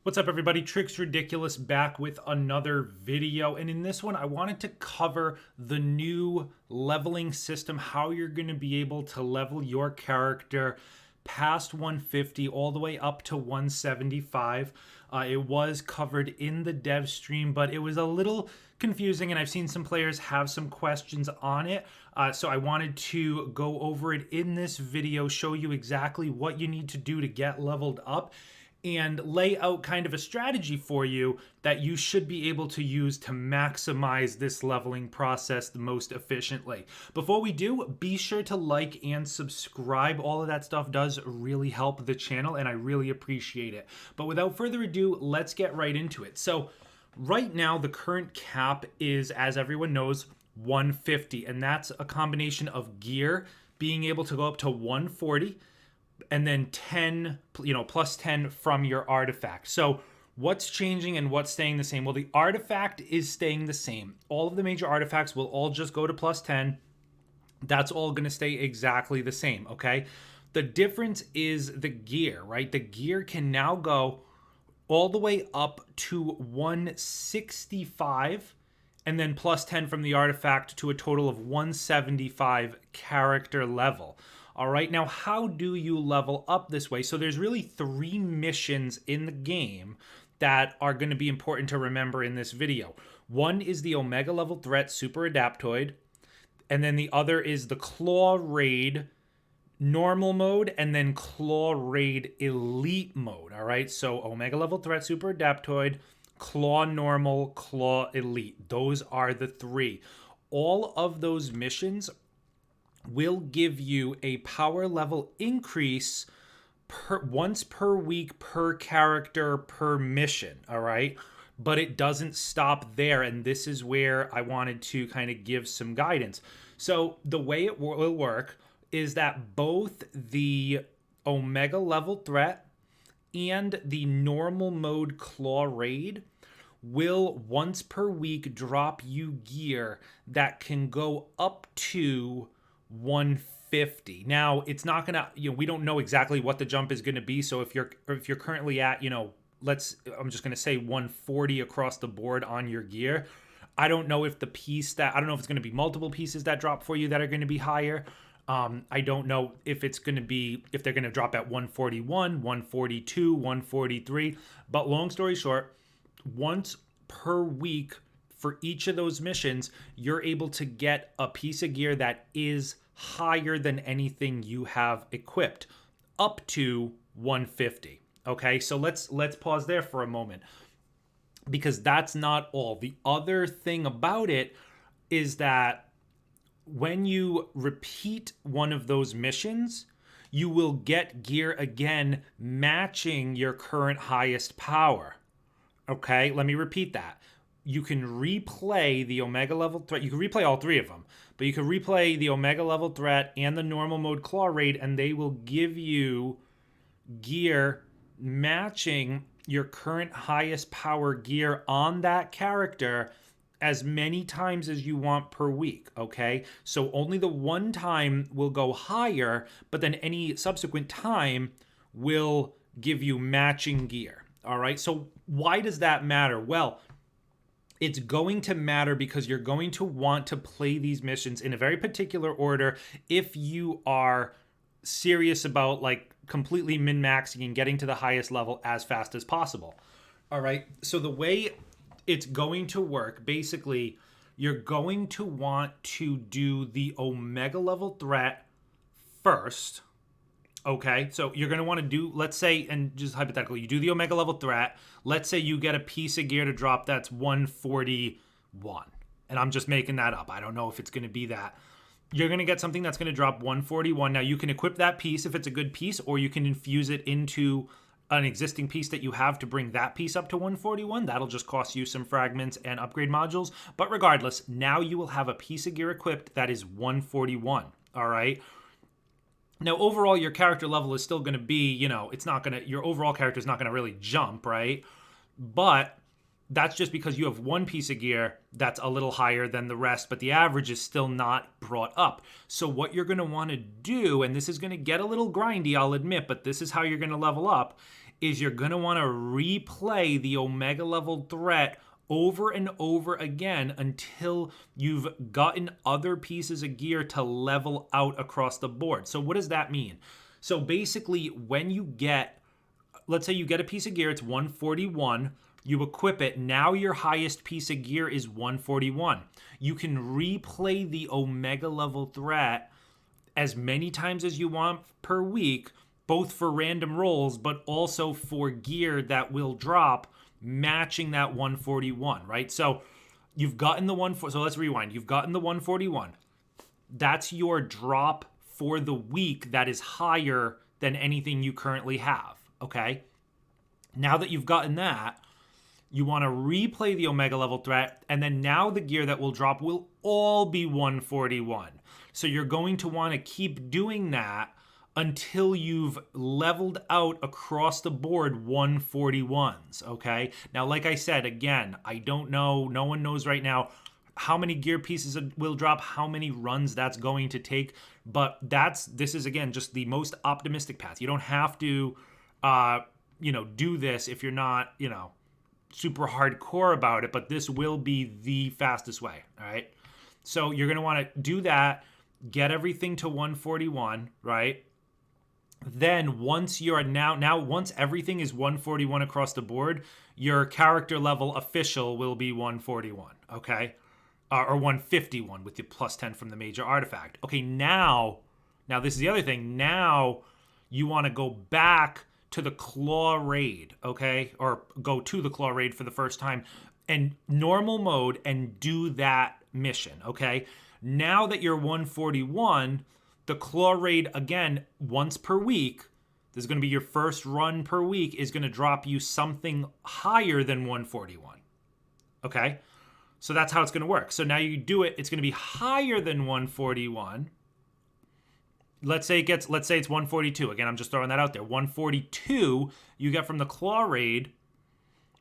What's up, everybody? Tricks Ridiculous back with another video. And in this one, I wanted to cover the new leveling system, how you're going to be able to level your character past 150 all the way up to 175. It was covered in the dev stream, but it was a little confusing, and I've seen some players have some questions on it. So I wanted to go over it in this video, show you exactly what you need to do to get leveled up, and lay out kind of a strategy for you that you should be able to use to maximize this leveling process the most efficiently. Before we do, be sure to like and subscribe. All of that stuff does really help the channel, and I really appreciate it. But without further ado, let's get right into it. So right now, the current cap is, as everyone knows, 150, and that's a combination of gear being able to go up to 140, and then 10, plus 10 from your artifact. So what's changing and what's staying the same? Well, the artifact is staying the same. All of the major artifacts will all just go to plus 10. That's all going to stay exactly the same, okay? The difference is the gear, right? The gear can now go all the way up to 165, and then plus 10 from the artifact to a total of 175 character level. All right, now how do you level up this way? So there's really 3 missions in the game that are going to be important to remember in this video. One is the Omega level threat Super Adaptoid, and then the other is the Claw Raid normal mode, and then Claw Raid elite mode. All right, so Omega level threat Super Adaptoid, Claw normal, Claw elite. Those are the 3. All of those missions will give you a power level increase once per week, per character, per mission, all right? But it doesn't stop there, and this is where I wanted to kind of give some guidance. So the way it will work is that both the Omega level threat and the normal mode Claw Raid will once per week drop you gear that can go up to 150. Now, it's not gonna, we don't know exactly what the jump is going to be. So if you're currently at, I'm just going to say 140 across the board on your gear. I don't know if I don't know if it's going to be multiple pieces that drop for you that are going to be higher. I don't know if they're going to drop at 141, 142, 143. But long story short, once per week for each of those missions, you're able to get a piece of gear that is higher than anything you have equipped, up to 150. Okay, so let's pause there for a moment, because that's not all. The other thing about it is that when you repeat one of those missions, you will get gear again matching your current highest power. Okay, let me repeat that. You can replay the Omega level threat. You can replay all 3 of them, but you can replay the Omega level threat and the normal mode Claw Raid, and they will give you gear matching your current highest power gear on that character as many times as you want per week, okay? So only the one time will go higher, but then any subsequent time will give you matching gear, all right? So why does that matter? Well, it's going to matter because you're going to want to play these missions in a very particular order if you are serious about completely min-maxing and getting to the highest level as fast as possible. All right, so the way it's going to work, basically, you're going to want to do the Omega level threat first. Okay, so you're going to want to do, let's say, and just hypothetically, you do the Omega level threat. Let's say you get a piece of gear to drop that's 141. And I'm just making that up. I don't know if it's going to be that. You're going to get something that's going to drop 141. Now, you can equip that piece if it's a good piece, or you can infuse it into an existing piece that you have to bring that piece up to 141. That'll just cost you some fragments and upgrade modules. But regardless, now you will have a piece of gear equipped that is 141. All right. Now, overall, your character level is still going to be, your overall character is not going to really jump, right? But that's just because you have one piece of gear that's a little higher than the rest, but the average is still not brought up. So what you're going to want to do, and this is going to get a little grindy, I'll admit, but this is how you're going to level up, is you're going to want to replay the Omega level threat over and over again until you've gotten other pieces of gear to level out across the board. So what does that mean? So basically, when you get, let's say you get a piece of gear, it's 141, you equip it, now your highest piece of gear is 141. You can replay the Omega level threat as many times as you want per week, both for random rolls, but also for gear that will drop matching that 141, right? So you've gotten the so let's rewind. You've gotten the 141. That's your drop for the week that is higher than anything you currently have, okay? Now that you've gotten that, you want to replay the Omega level threat, and then now the gear that will drop will all be 141. So you're going to want to keep doing that until you've leveled out across the board 141s, okay? Now, like I said, again, I don't know, no one knows right now how many gear pieces will drop, how many runs that's going to take, but this is, again, just the most optimistic path. You don't have to, do this if you're not, super hardcore about it, but this will be the fastest way, all right? So you're going to want to do that, get everything to 141, right? Then once you're once everything is 141 across the board, your character level official will be 141, okay? Or 151 with the plus 10 from the major artifact. Okay, now this is the other thing. Now you want to go back to the claw raid, okay? Or go to the claw raid for the first time and normal mode and do that mission, okay? Now that you're 141, the claw raid, again, once per week, this is going to be your first run per week, is going to drop you something higher than 141, okay? So that's how it's going to work. So now you do it, it's going to be higher than 141. Let's say it's 142. Again, I'm just throwing that out there. 142 you get from the claw raid.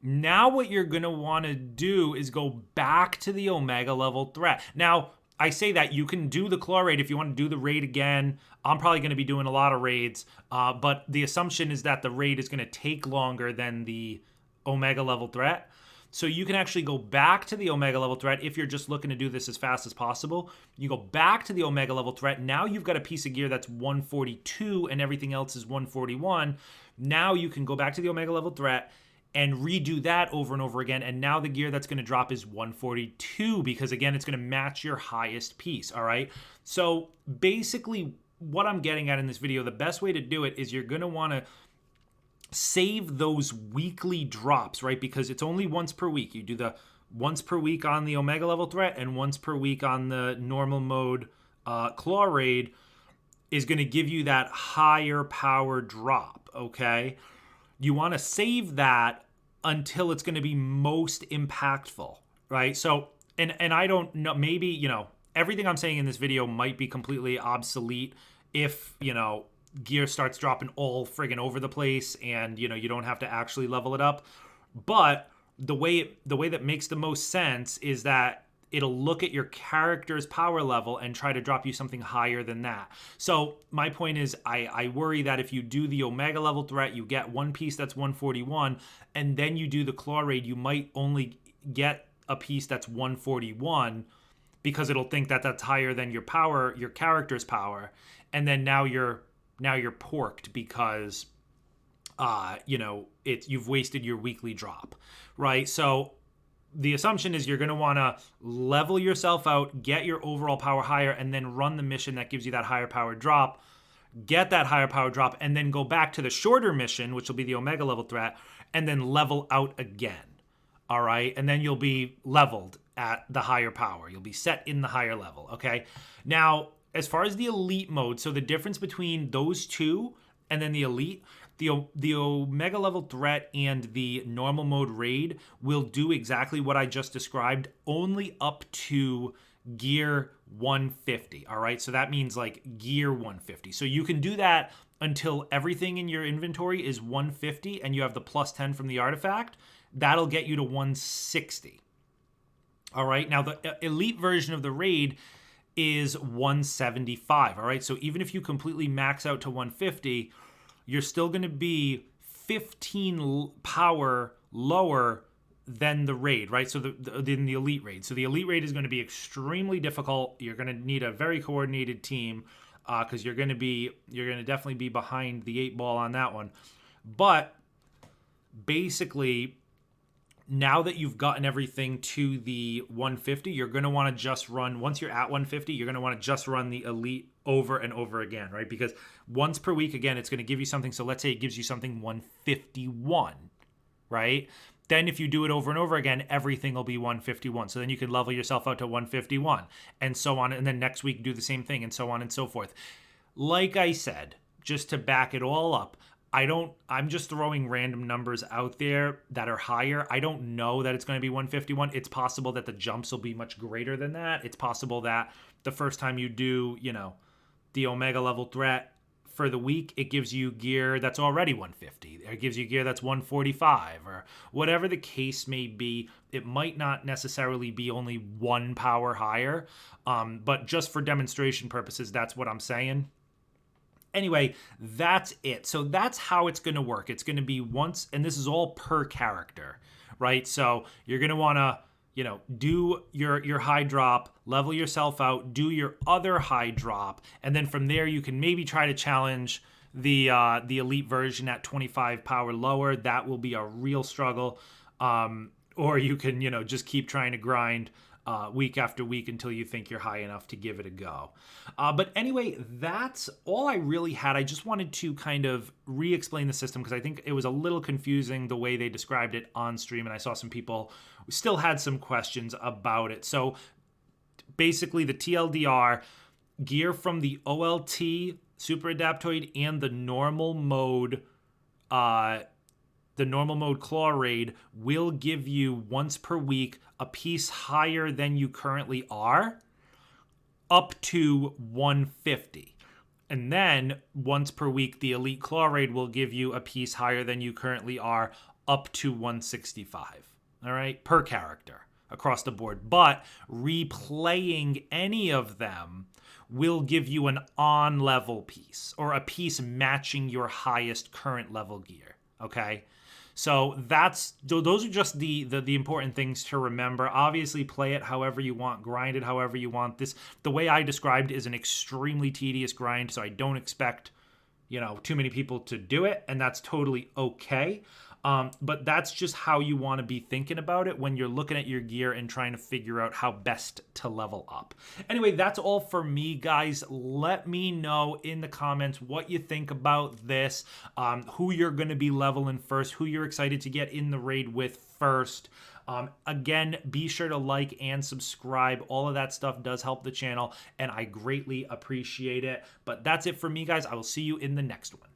Now what you're going to want to do is go back to the Omega level threat. Now, I say that you can do the claw raid if you want to do the raid again. I'm probably going to be doing a lot of raids, but the assumption is that the raid is going to take longer than the Omega level threat. So you can actually go back to the Omega level threat if you're just looking to do this as fast as possible. You go back to the Omega level threat. Now you've got a piece of gear that's 142 and everything else is 141. Now you can go back to the Omega level threat and redo that over and over again. And now the gear that's going to drop is 142 because, again, it's going to match your highest piece, all right? So basically what I'm getting at in this video, the best way to do it is you're going to want to save those weekly drops, right? Because it's only once per week. You do the once per week on the Omega level threat and once per week on the normal mode claw raid is going to give you that higher power drop, okay? You want to save that until it's going to be most impactful, right? So, and I don't know, maybe, everything I'm saying in this video might be completely obsolete if, gear starts dropping all friggin' over the place and, you don't have to actually level it up. But the way that makes the most sense is that it'll look at your character's power level and try to drop you something higher than that. So my point is, I worry that if you do the Omega level threat, you get one piece that's 141, and then you do the claw raid, you might only get a piece that's 141 because it'll think that that's higher than your character's power, and then now you're porked because you've wasted your weekly drop, right? So the assumption is you're going to want to level yourself out, get your overall power higher, and then run the mission that gives you that higher power drop, get that higher power drop, and then go back to the shorter mission, which will be the Omega level threat, and then level out again, all right? And then you'll be leveled at the higher power. You'll be set in the higher level, okay? Now, as far as the elite mode, so the difference between those two and then the elite, the Omega level threat and the normal mode raid will do exactly what I just described, only up to gear 150, all right? So that means like gear 150. So you can do that until everything in your inventory is 150 and you have the plus 10 from the artifact. That'll get you to 160, all right? Now, the elite version of the raid is 175, all right? So even if you completely max out to 150, you're still going to be 15 power lower than the raid, right? So than the elite raid. So the elite raid is going to be extremely difficult. You're going to need a very coordinated team because you're going to definitely be behind the 8 ball on that one. But basically, now that you've gotten everything to the 150, you're going to want to just run, once you're at 150, you're going to want to just run the elite over and over again, right? Because once per week, again, it's going to give you something. So let's say it gives you something 151, right? Then if you do it over and over again, everything will be 151. So then you can level yourself out to 151 and so on. And then next week, do the same thing and so on and so forth. Like I said, just to back it all up, I'm just throwing random numbers out there that are higher. I don't know that it's going to be 151. It's possible that the jumps will be much greater than that. It's possible that the first time you do, the Omega level threat for the week, it gives you gear that's already 150. It gives you gear that's 145 or whatever the case may be. It might not necessarily be only 1 power higher, but just for demonstration purposes, that's what I'm saying. Anyway, that's it. So that's how it's going to work. It's going to be once, and this is all per character, right? So you're going to want to, do your high drop, level yourself out, do your other high drop, and then from there you can maybe try to challenge the elite version at 25 power lower. That will be a real struggle. Or you can, just keep trying to grind week after week until you think you're high enough to give it a go. But anyway, that's all I really had. I just wanted to kind of re-explain the system because I think it was a little confusing the way they described it on stream, and I saw some people still had some questions about it. So basically the TLDR, gear from the OLT, Super Adaptoid, and the normal mode Claw Raid will give you once per week a piece higher than you currently are, up to 150. And then once per week, the Elite Claw Raid will give you a piece higher than you currently are, up to 165. All right, per character across the board. But replaying any of them will give you an on-level piece or a piece matching your highest current level gear. Okay. So those are just the important things to remember. Obviously, play it however you want, grind it however you want. The way I described is an extremely tedious grind, so I don't expect too many people to do it, and that's totally okay. But that's just how you want to be thinking about it when you're looking at your gear and trying to figure out how best to level up. Anyway, that's all for me, guys. Let me know in the comments what you think about this, who you're going to be leveling first, who you're excited to get in the raid with first. Again, be sure to like and subscribe. All of that stuff does help the channel, and I greatly appreciate it. But that's it for me, guys. I will see you in the next one.